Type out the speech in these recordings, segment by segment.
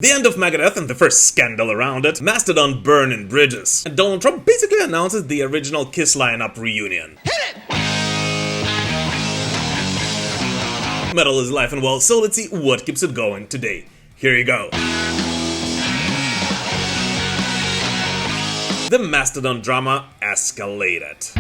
The end of Megadeth and the first scandal around it, Mastodon burning bridges, and Donald Trump basically announces the original Kiss lineup reunion. Hit it! Metal is life and well, so let's see what keeps it going today. Here you go. The Mastodon drama escalated.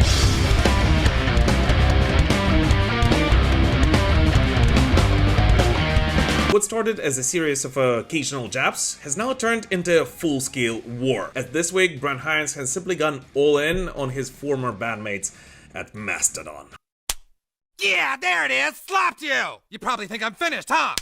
What started as a series of occasional jabs has now turned into a full-scale war, as this week Brent Hinds has simply gone all in on his former bandmates at Mastodon. Yeah, there it is! Slapped you! You probably think I'm finished, huh?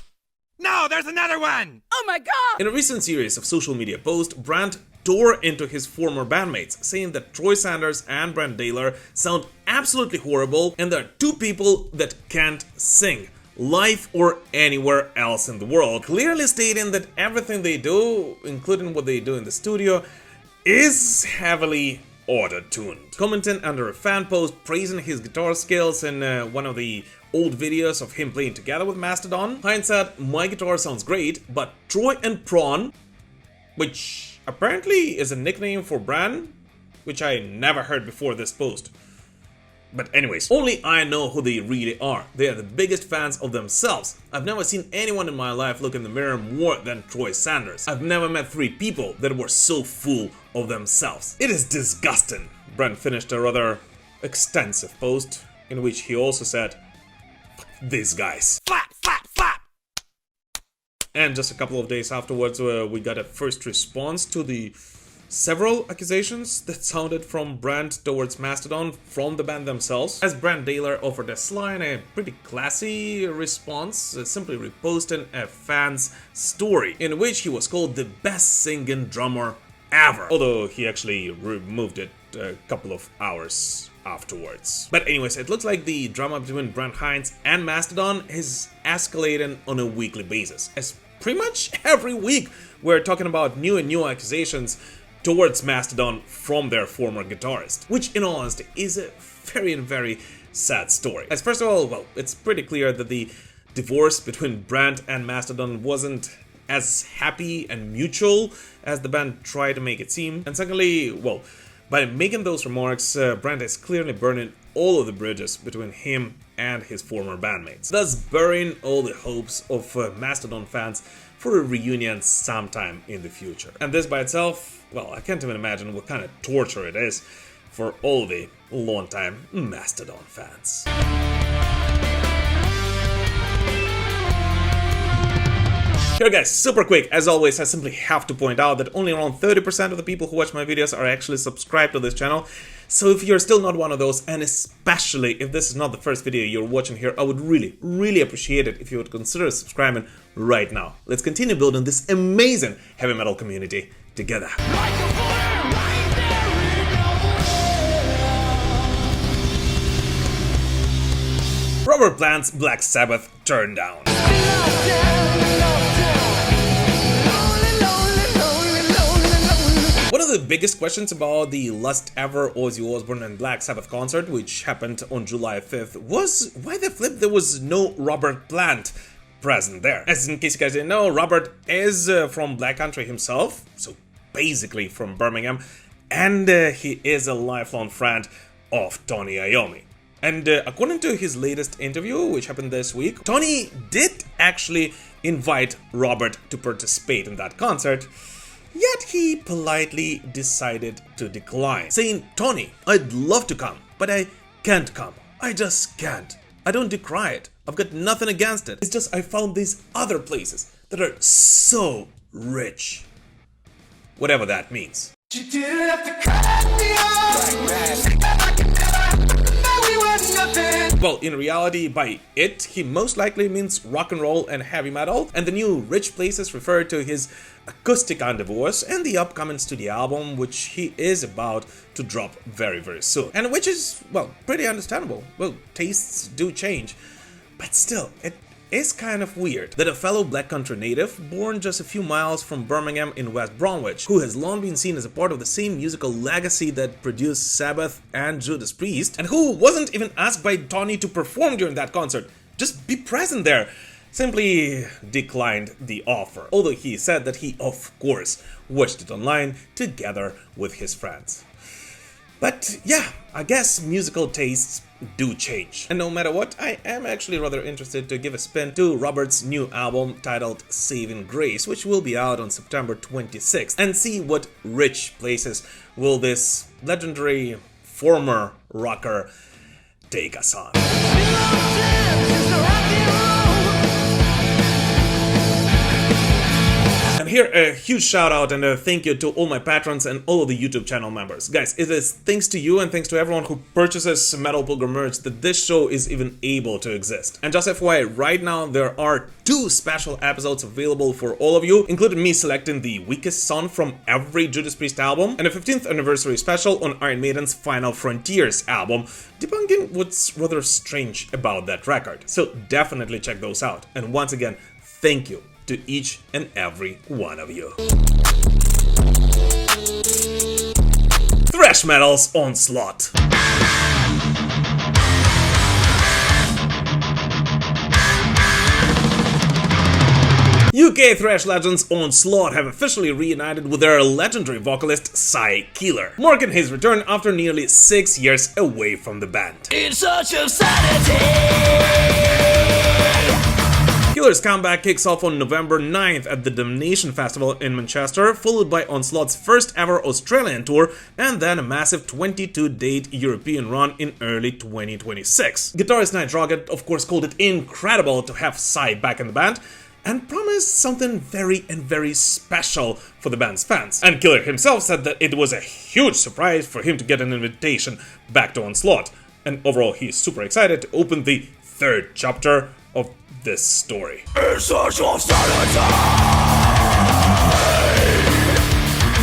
No, there's another one! Oh my god! In a recent series of social media posts, Brent tore into his former bandmates, saying that Troy Sanders and Brent Daler sound absolutely horrible and they're two people that can't sing, live or anywhere else in the world, clearly stating that everything they do, including what they do in the studio, is heavily auto-tuned. Commenting under a fan post praising his guitar skills in one of the old videos of him playing together with Mastodon, Hinds said, "My guitar sounds great, but Troy and Prawn," which apparently is a nickname for Bran, which I never heard before this post. But anyways, only I know who they really are. They are the biggest fans of themselves. I've never seen anyone in my life look in the mirror more than Troy Sanders. I've never met three people that were so full of themselves. It is disgusting. Brent finished a rather extensive post in which he also said, "These guys." Slap, slap, slap! And just a couple of days afterwards, we got a first response to the several accusations that sounded from Brent towards Mastodon from the band themselves, as Brent Daler offered a sly and a pretty classy response, simply reposting a fan's story in which he was called the best singing drummer ever, although he actually removed it a couple of hours afterwards. But anyways, it looks like the drama between Brent Hinds and Mastodon is escalating on a weekly basis, as pretty much every week we're talking about new and new accusations towards Mastodon from their former guitarist, which in all honesty is a very sad story. As first of all, well, it's pretty clear that the divorce between Brent and Mastodon wasn't as happy and mutual as the band tried to make it seem. And secondly, well, by making those remarks, Brent is clearly burning all of the bridges between him and his former bandmates, thus burying all the hopes of Mastodon fans for a reunion sometime in the future. And this by itself, well, I can't even imagine what kind of torture it is for all the longtime Mastodon fans. Here guys, super quick, as always, I simply have to point out that only around 30% of the people who watch my videos are actually subscribed to this channel. So if you're still not one of those, and especially if this is not the first video you're watching here, I would really appreciate it if you would consider subscribing right now. Let's continue building this amazing heavy metal community together. Robert Plant's Black Sabbath turned down. One of the biggest questions about the last ever Ozzy Osbourne and Black Sabbath concert, which happened on July 5th, was why the flip there was no Robert Plant present there. As in case you guys didn't know, Robert is from Black Country himself, so basically from Birmingham, and he is a lifelong friend of Tony Iommi. And according to his latest interview, which happened this week, Tony did actually invite Robert to participate in that concert, yet he politely decided to decline, saying, "Tony, I'd love to come, but I can't come. I just can't. I don't decry it. I've got nothing against it. It's just I found these other places that are so rich." Whatever that means. You didn't have to cut me off. Well, in reality, by it, he most likely means rock and roll and heavy metal, and the new rich places refer to his acoustic endeavors and the upcoming studio album, which he is about to drop very soon. And which is, well, pretty understandable. Well, tastes do change, but still, it is kind of weird that a fellow Black Country native, born just a few miles from Birmingham in West Bromwich, who has long been seen as a part of the same musical legacy that produced Sabbath and Judas Priest, and who wasn't even asked by Tony to perform during that concert, just be present there, simply declined the offer, although he said that he, of course, watched it online together with his friends. But yeah, I guess musical tastes do change. And no matter what, I am actually rather interested to give a spin to Robert's new album titled Saving Grace, which will be out on September 26th, and see what rich places will this legendary former rocker take us on. And here, a huge shout out and a thank you to all my patrons and all of the YouTube channel members. Guys, it is thanks to you and thanks to everyone who purchases Metal Pilgrim merch that this show is even able to exist. And just FYI, right now there are 2 special episodes available for all of you, including me selecting the weakest song from every Judas Priest album, and a 15th anniversary special on Iron Maiden's Final Frontiers album, debunking what's rather strange about that record. So definitely check those out. And once again, thank you to each and every one of you. Thrash Metal's Onslaught. UK thrash legends Onslaught have officially reunited with their legendary vocalist Cy Keeler, marking his return after nearly 6 years away from the band. In search of sanity. Keeler's comeback kicks off on November 9th at the Damnation Festival in Manchester, followed by Onslaught's first ever Australian tour and then a massive 22-date European run in early 2026. Guitarist Night Rocket, of course, called it incredible to have Cy back in the band, and promised something very special for the band's fans. And Keeler himself said that it was a huge surprise for him to get an invitation back to Onslaught, and overall he's super excited to open the 3rd chapter of this story. In search of sanity.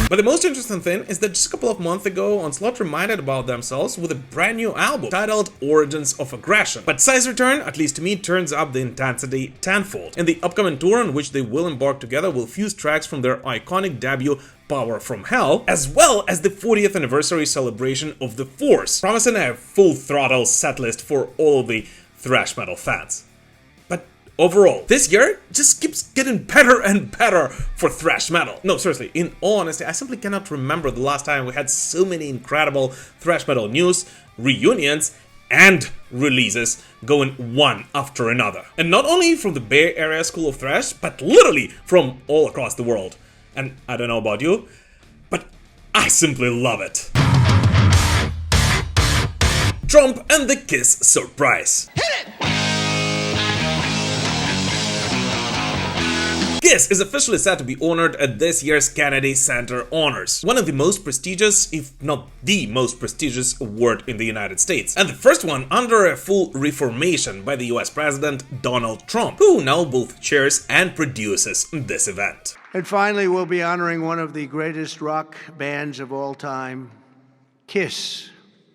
But the most interesting thing is that just a couple of months ago, Onslaught reminded about themselves with a brand new album titled Origins of Aggression. But Cy's return, at least to me, turns up the intensity tenfold. In the upcoming tour on which they will embark together will fuse tracks from their iconic debut Power from Hell, as well as the 40th anniversary celebration of The Force, promising a full-throttle setlist for all of the thrash metal fans. Overall, this year just keeps getting better and better for thrash metal. No, seriously, in all honesty, I simply cannot remember the last time we had so many incredible thrash metal news, reunions, and releases going one after another. And not only from the Bay Area School of Thrash, but literally from all across the world. And I don't know about you, but I simply love it. Trump and the Kiss surprise. Kiss is officially set to be honored at this year's Kennedy Center Honors, one of the most prestigious, if not the most prestigious award in the United States, and the first one under a full reformation by the US President Donald Trump, who now both chairs and produces this event. And finally, we'll be honoring one of the greatest rock bands of all time, Kiss.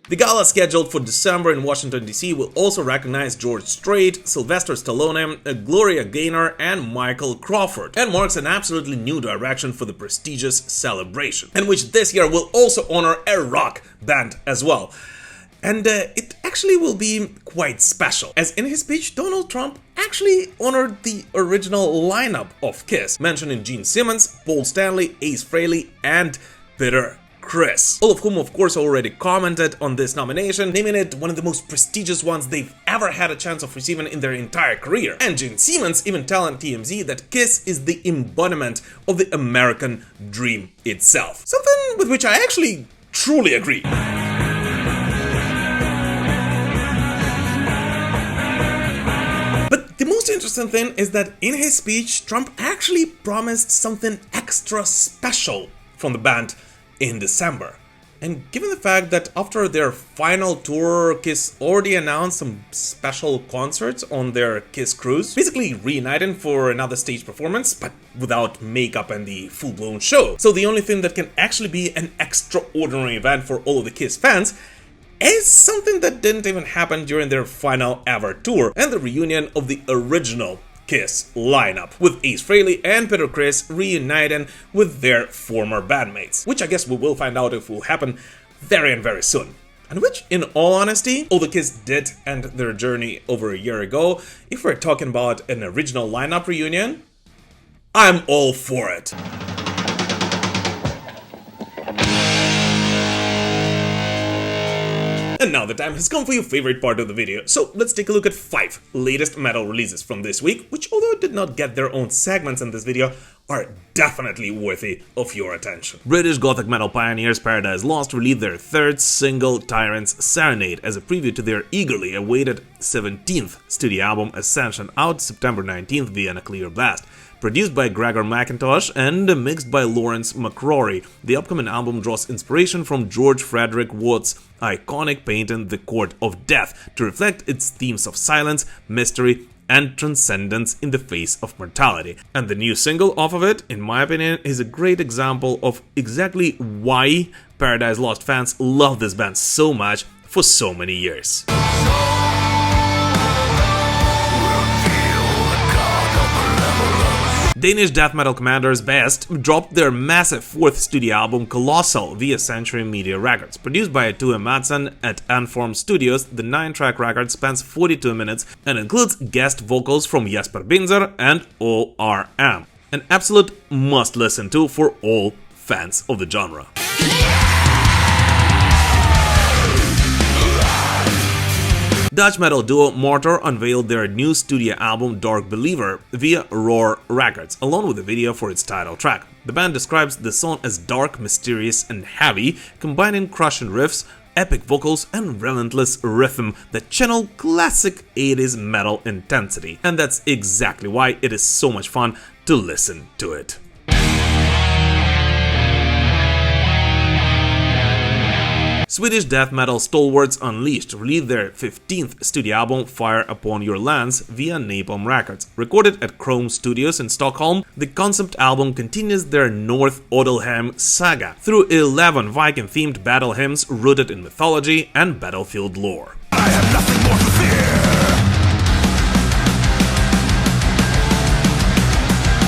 The gala scheduled for December in Washington, D.C. will also recognize George Strait, Sylvester Stallone, Gloria Gaynor, and Michael Crawford, and marks an absolutely new direction for the prestigious celebration, and which this year will also honor a rock band as well. And it actually will be quite special, as in his speech, Donald Trump actually honored the original lineup of Kiss, mentioning Gene Simmons, Paul Stanley, Ace Frehley, and Peter Criss, all of whom of course already commented on this nomination, naming it one of the most prestigious ones they've ever had a chance of receiving in their entire career. And Gene Simmons even telling TMZ that Kiss is the embodiment of the American dream itself. Something with which I actually truly agree. But the most interesting thing is that in his speech, Trump actually promised something extra special from the band in December. And given the fact that after their final tour, Kiss already announced some special concerts on their Kiss cruise, basically reuniting for another stage performance, but without makeup and the full-blown show. So the only thing that can actually be an extraordinary event for all of the Kiss fans is something that didn't even happen during their final ever tour, and the reunion of the original Kiss lineup, with Ace Frehley and Peter Criss reuniting with their former bandmates, which I guess we will find out if will happen very soon. And which, in all honesty, all the kids did end their journey over a year ago. If we're talking about an original lineup reunion, I'm all for it. And now the time has come for your favorite part of the video, so let's take a look at 5 latest metal releases from this week, which although did not get their own segments in this video, are definitely worthy of your attention. British gothic metal pioneers Paradise Lost released their 3rd single, Tyrant's Serenade, as a preview to their eagerly awaited 17th studio album Ascension, out September 19th via Nuclear Blast. Produced by Gregor McIntosh and mixed by Lawrence McCrory, the upcoming album draws inspiration from George Frederick Watt's iconic painting The Court of Death to reflect its themes of silence, mystery, and transcendence in the face of mortality. And the new single off of it, in my opinion, is a great example of exactly why Paradise Lost fans love this band so much for so many years. Danish death metal commanders Baest dropped their massive 4th studio album Colossal via Century Media Records. Produced by Tue Madsen at Anform Studios, the 9-track record spans 42 minutes and includes guest vocals from Jesper Binzer and ORM. An absolute must listen to for all fans of the genre. Dutch metal duo Martyr unveiled their new studio album Dark Believer via Roar Records, along with a video for its title track. The band describes the song as dark, mysterious, and heavy, combining crushing riffs, epic vocals, and relentless rhythm that channel classic 80s metal intensity. And that's exactly why it is so much fun to listen to it. Swedish death metal stalwarts Unleashed released their 15th studio album Fire Upon Your Lands via Napalm Records. Recorded at Chrome Studios in Stockholm, the concept album continues their North Odelheim saga through 11 Viking-themed battle hymns rooted in mythology and battlefield lore. I have nothing more to fear.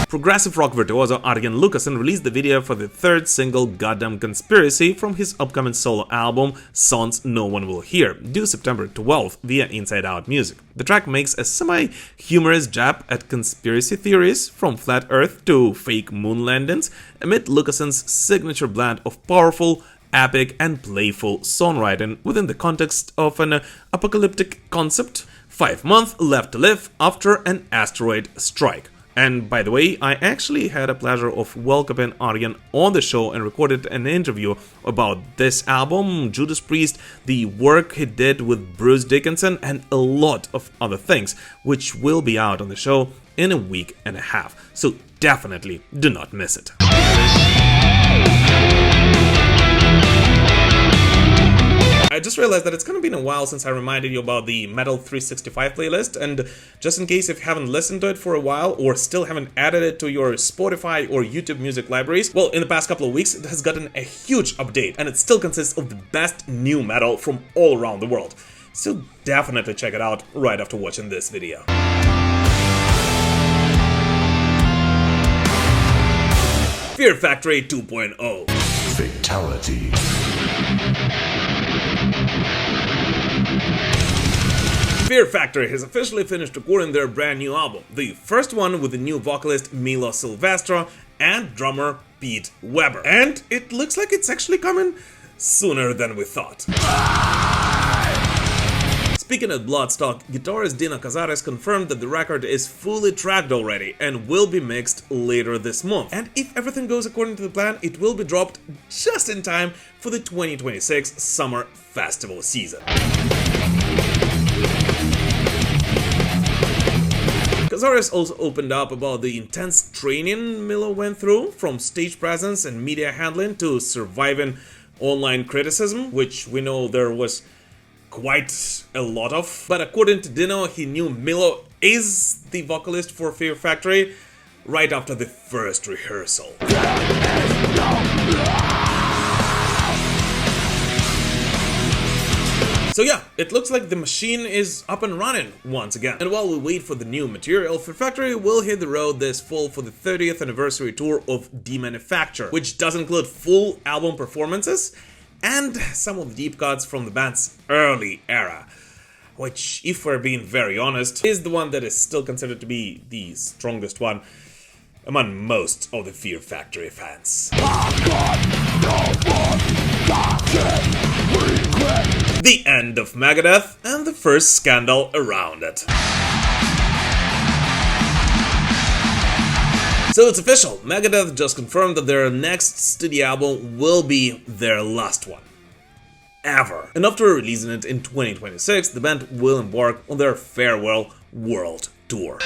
Progressive rock virtuoso Arjen Lucassen released the video for the 3rd single Goddamn Conspiracy from his upcoming solo album Songs No One Will Hear, due September 12th via Inside Out Music. The track makes a semi-humorous jab at conspiracy theories, from flat earth to fake moon landings, amid Lucassen's signature blend of powerful, epic, and playful songwriting within the context of an apocalyptic concept, 5 months left to live after an asteroid strike. And by the way, I actually had a pleasure of welcoming Arjen on the show and recorded an interview about this album, Judas Priest, the work he did with Bruce Dickinson, and a lot of other things, which will be out on the show in a week and a half. So definitely do not miss it. I just realized that it's kind of been a while since I reminded you about the Metal 365 playlist, and just in case if you haven't listened to it for a while or still haven't added it to your Spotify or YouTube music libraries, well, in the past couple of weeks it has gotten a huge update, and it still consists of the best new metal from all around the world. So definitely check it out right after watching this video. Fear Factory 2.0 Fatality. Fear Factory has officially finished recording their brand new album, the first one with the new vocalist Milo Silvestre and drummer Pete Weber. And it looks like it's actually coming sooner than we thought. Speaking of Bloodstock, guitarist Dino Cazares confirmed that the record is fully tracked already and will be mixed later this month. And if everything goes according to the plan, it will be dropped just in time for the 2026 summer festival season. Cazares also opened up about the intense training Milo went through, from stage presence and media handling to surviving online criticism, which we know there was quite a lot of. But according to Dino, he knew Milo is the vocalist for Fear Factory right after the first rehearsal. So yeah, it looks like the machine is up and running once again. And while we wait for the new material, Fear Factory will hit the road this fall for the 30th anniversary tour of Demanufacture, which does include full album performances and some of the deep cuts from the band's early era, which, if we're being very honest, is the one that is still considered to be the strongest one among most of the Fear Factory fans. The end of Megadeth and the first scandal around it. So it's official, Megadeth just confirmed that their next studio album will be their last one ever. And after releasing it in 2026, the band will embark on their farewell world tour.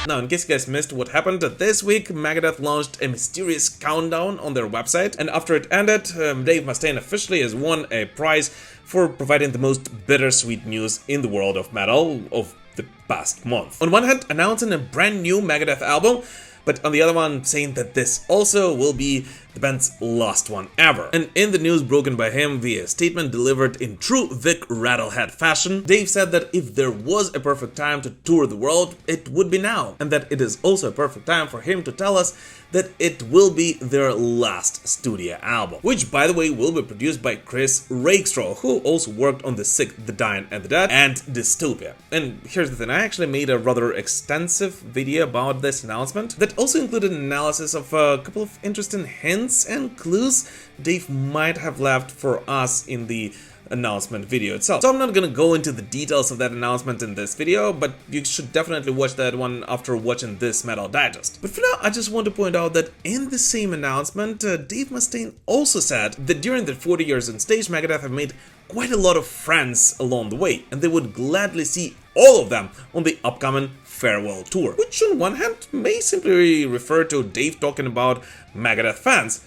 Now, in case you guys missed what happened this week, Megadeth launched a mysterious countdown on their website, and after it ended, Dave Mustaine officially has won a prize for providing the most bittersweet news in the world of metal of the past month. On one hand, announcing a brand new Megadeth album, but on the other one, saying that this also will be the band's last one ever. And in the news broken by him via statement delivered in true Vic Rattlehead fashion, Dave said that if there was a perfect time to tour the world, it would be now, and that it is also a perfect time for him to tell us that it will be their last studio album, which, by the way, will be produced by Chris Rakestraw, who also worked on The Sick, The Dying and The Dead and Dystopia. And here's the thing, I actually made a rather extensive video about this announcement that also included an analysis of a couple of interesting hints and clues Dave might have left for us in the announcement video itself. So I'm not gonna go into the details of that announcement in this video, but you should definitely watch that one after watching this Metal Digest. But for now, I just want to point out that in the same announcement, Dave Mustaine also said that during their 40 years on stage, Megadeth have made quite a lot of friends along the way, and they would gladly see all of them on the upcoming farewell tour, which on one hand may simply refer to Dave talking about Megadeth fans,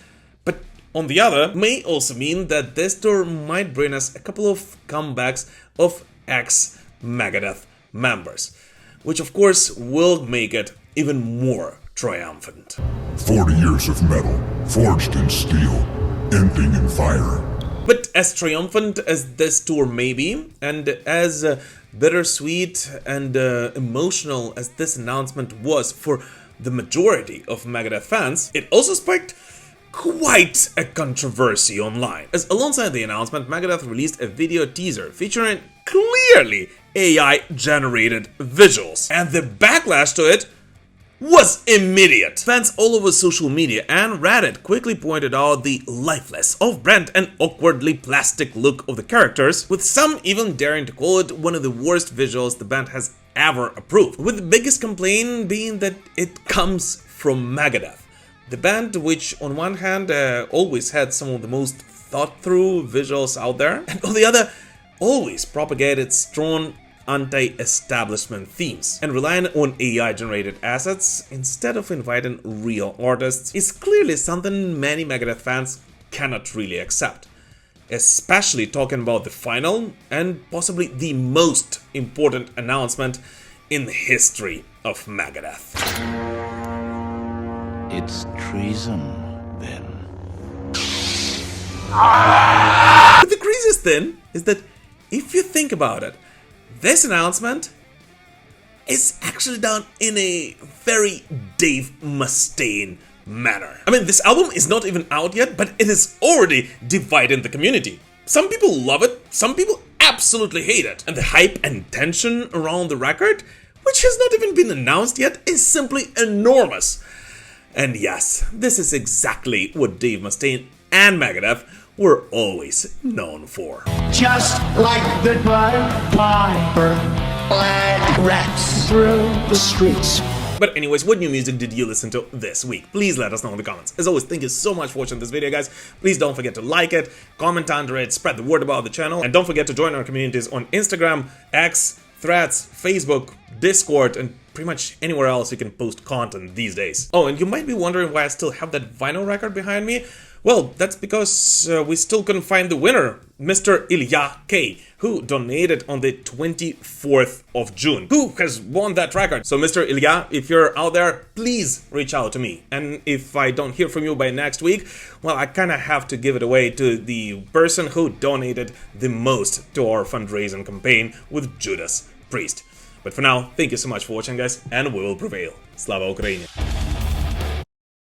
but on the other may also mean that this tour might bring us a couple of comebacks of ex-Megadeth members, which of course will make it even more triumphant. 40 years of metal, forged in steel, ending in fire. But as triumphant as this tour may be, and as bittersweet and emotional as this announcement was for the majority of Megadeth fans, it also sparked quite a controversy online. As alongside the announcement, Megadeth released a video teaser featuring clearly AI-generated visuals, and the backlash to it was immediate. Fans all over social media and Reddit quickly pointed out the lifeless, off-brand and awkwardly plastic look of the characters, with some even daring to call it one of the worst visuals the band has ever approved, with the biggest complaint being that it comes from Megadeth, the band which on one hand always had some of the most thought-through visuals out there, and on the other always propagated strong anti-establishment themes, and relying on AI-generated assets instead of inviting real artists is clearly something many Megadeth fans cannot really accept, especially talking about the final and possibly the most important announcement in the history of Megadeth. It's treason, then. But the craziest thing is that if you think about it, this announcement is actually done in a very Dave Mustaine manner. I mean, this album is not even out yet, but it is already dividing the community. Some people love it, some people absolutely hate it. And the hype and tension around the record, which has not even been announced yet, is simply enormous. And yes, this is exactly what Dave Mustaine and Megadeth were always known for. Just like the Piper, black rats through the streets. But anyways, what new music did you listen to this week? Please let us know in the comments. As always, thank you so much for watching this video, guys. Please don't forget to like it, comment under it, spread the word about the channel, and don't forget to join our communities on Instagram, X, Threads, Facebook, Discord, and pretty much anywhere else you can post content these days. Oh, and you might be wondering why I still have that vinyl record behind me. Well, that's because we still couldn't find the winner, Mr. Ilya K, who donated on the 24th of June, who has won that record. So Mr. Ilya, if you're out there, please reach out to me. And if I don't hear from you by next week, well, I kind of have to give it away to the person who donated the most to our fundraising campaign with Judas Priest. But for now, thank you so much for watching, guys, and we will prevail. Slava Ukraini!